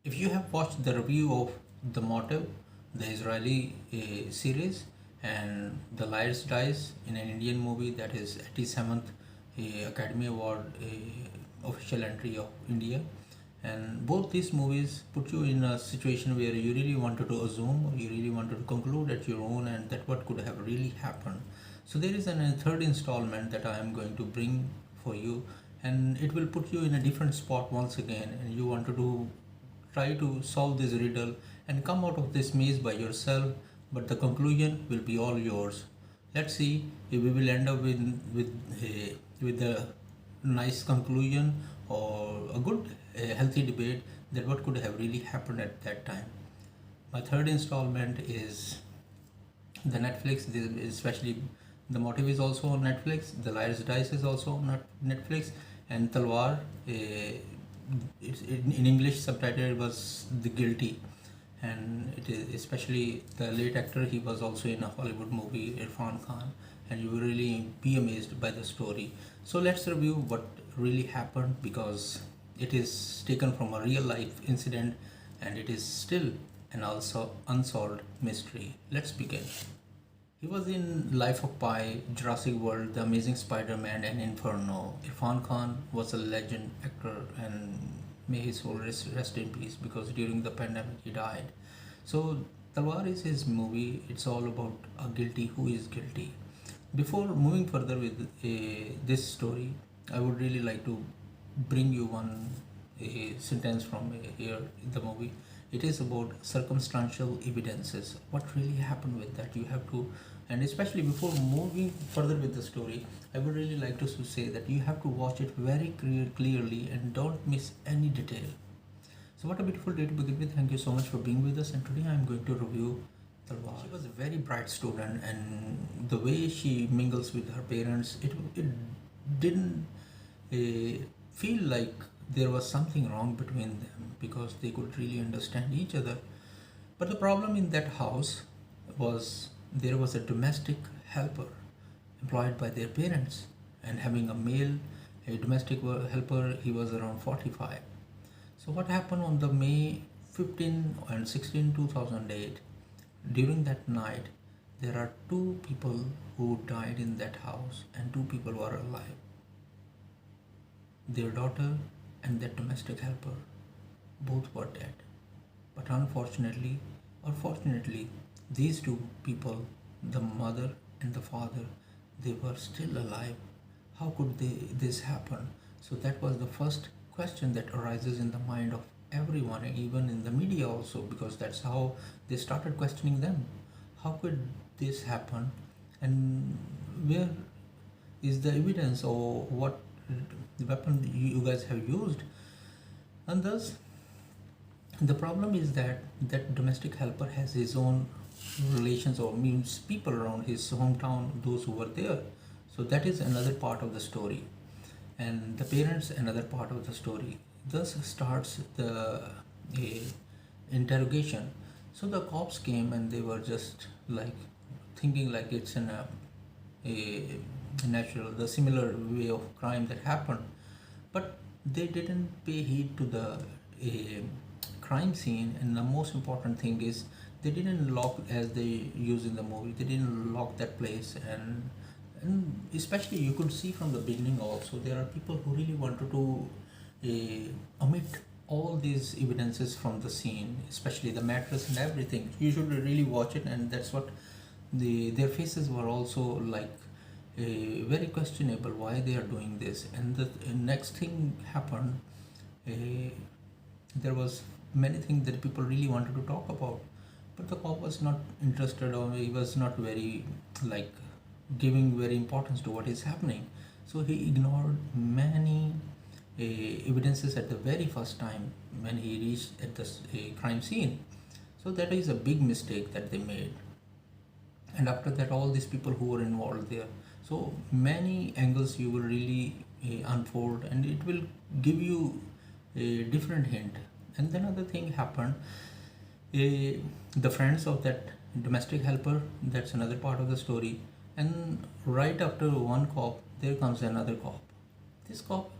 If you have watched the review of The Motive, the Israeli series, and The Liars Dice in an Indian movie that is 87th Academy Award official entry of India, and both these movies put you in a situation where you really wanted to assume or you really wanted to conclude at your own and that what could have really happened. So there is a third installment that I am going to bring for you, and it will put you in a different spot once again, and you wanted to try to solve this riddle and come out of this maze by yourself, but the conclusion will be all yours. Let's see if we will end up with a nice conclusion or a good healthy debate that what could have really happened at that time. My third installment is the Netflix, especially The Motive is also on Netflix. The Liar's Dice is also on Netflix, and Talvar. In English subtitle it was The Guilty, and it is especially the late actor. He was also in a Hollywood movie, Irfan Khan, and you will really be amazed by the story. So let's review what really happened because it is taken from a real life incident, and it is still an also unsolved mystery. Let's begin. He was in Life of Pi, Jurassic World, The Amazing Spider-Man, and Inferno. Irfan Khan was a legend actor, and may his soul rest in peace because during the pandemic he died. So Talwar is his movie. It's all about a guilty who is guilty. Before moving further with this story, I would really like to bring you one sentence from here in the movie. It is about circumstantial evidences. What really happened with that? You have to, and especially before moving further with the story, I would really like to say that you have to watch it very clearly and don't miss any detail. So, what a beautiful day to begin with. Thank you so much for being with us. And today I am going to review Talwar. She was a very bright student, and the way she mingles with her parents, it didn't feel like there was something wrong between them because they could really understand each other. But the problem in that house was there was a domestic helper employed by their parents, and having a domestic helper, he was around 45. So what happened on the May 15 and 16, 2008, during that night, there are two people who died in that house and two people were alive. Their daughter and their domestic helper, both were dead. But unfortunately, or fortunately, these two people, the mother and the father, they were still alive. How could this happen? So that was the first question that arises in the mind of everyone, and even in the media also, because that's how they started questioning them. How could this happen? And where is the evidence, or what the weapon you guys have used? And thus the problem is that that domestic helper has his own relations or means people around his hometown, those who were there. So that is another part of the story, and the parents another part of the story. Thus starts the interrogation. So the cops came and they were just like thinking like it's a natural, the similar way of crime that happened, but they didn't pay heed to the uh, crime scene. And the most important thing is they didn't lock, as they use in the movie, they didn't lock that place. And especially you could see from the beginning also there are people who really wanted to omit all these evidences from the scene, especially the mattress and everything. You should really watch it, and that's what their faces were also like very questionable why they are doing this. And the next thing happened. uh, there was many things that people really wanted to talk about, but the cop was not interested, or he was not very like giving very importance to what is happening. So he ignored many evidences at the very first time when he reached at the crime scene. So that is a big mistake that they made. And after that, all these people who were involved there, so many angles you will really unfold, and it will give you a different hint. And then another thing happened. The friends of that domestic helper, that's another part of the story. And right after one cop, there comes another cop. This cop,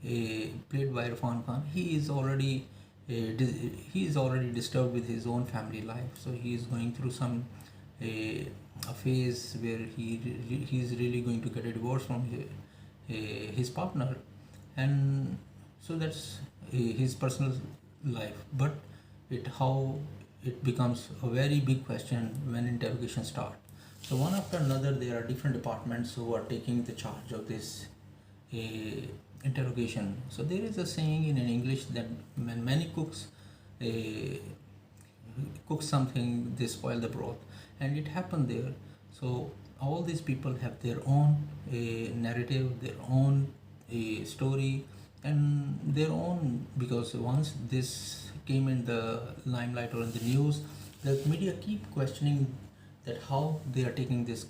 played by Irfan Khan, he is already he is already disturbed with his own family life, so he is going through some a phase where he's really going to get a divorce from his partner, and so that's his personal life. But it how it becomes a very big question when interrogation start. So one after another, there are different departments who are taking the charge of this interrogation. So there is a saying in English that when many cooks cook something, they spoil the broth, and it happened there. So all these people have their own narrative, their own story, and their own, because once this came in the limelight or in the news, the media keep questioning that how they are taking this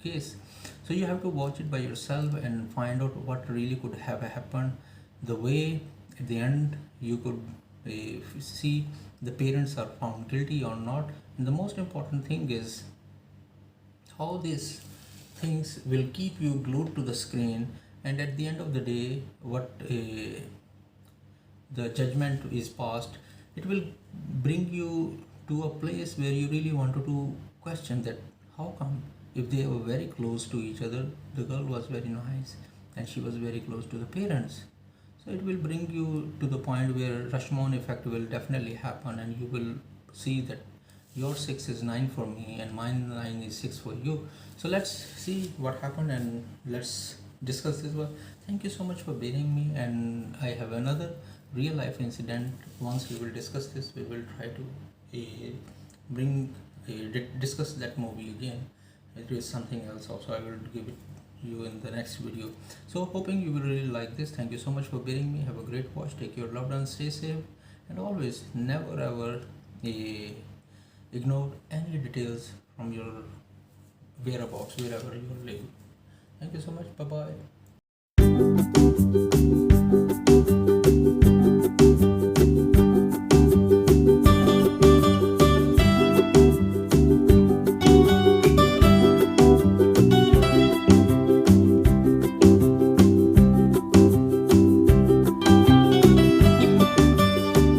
case. So you have to watch it by yourself and find out what really could have happened. The way at the end you could see the parents are found guilty or not. And the most important thing is how these things will keep you glued to the screen, and at the end of the day, what the judgment is passed, it will bring you to a place where you really wanted to question that how come, if they were very close to each other, the girl was very nice and she was very close to the parents. So it will bring you to the point where Rashomon effect will definitely happen, and you will see that your 6 is 9 for me and mine 9 is 6 for you. So let's see what happened and let's discuss this one. Thank you so much for bearing me, and I have another real life incident. Once we will discuss this, we will try to bring discuss that movie again. It is something else also, I will give it you in the next video. So hoping you will really like this. Thank you so much for bearing me. Have a great watch. Take your loved ones, stay safe, and always never ever ignore any details from your whereabouts wherever you live. Thank you so much. Bye bye.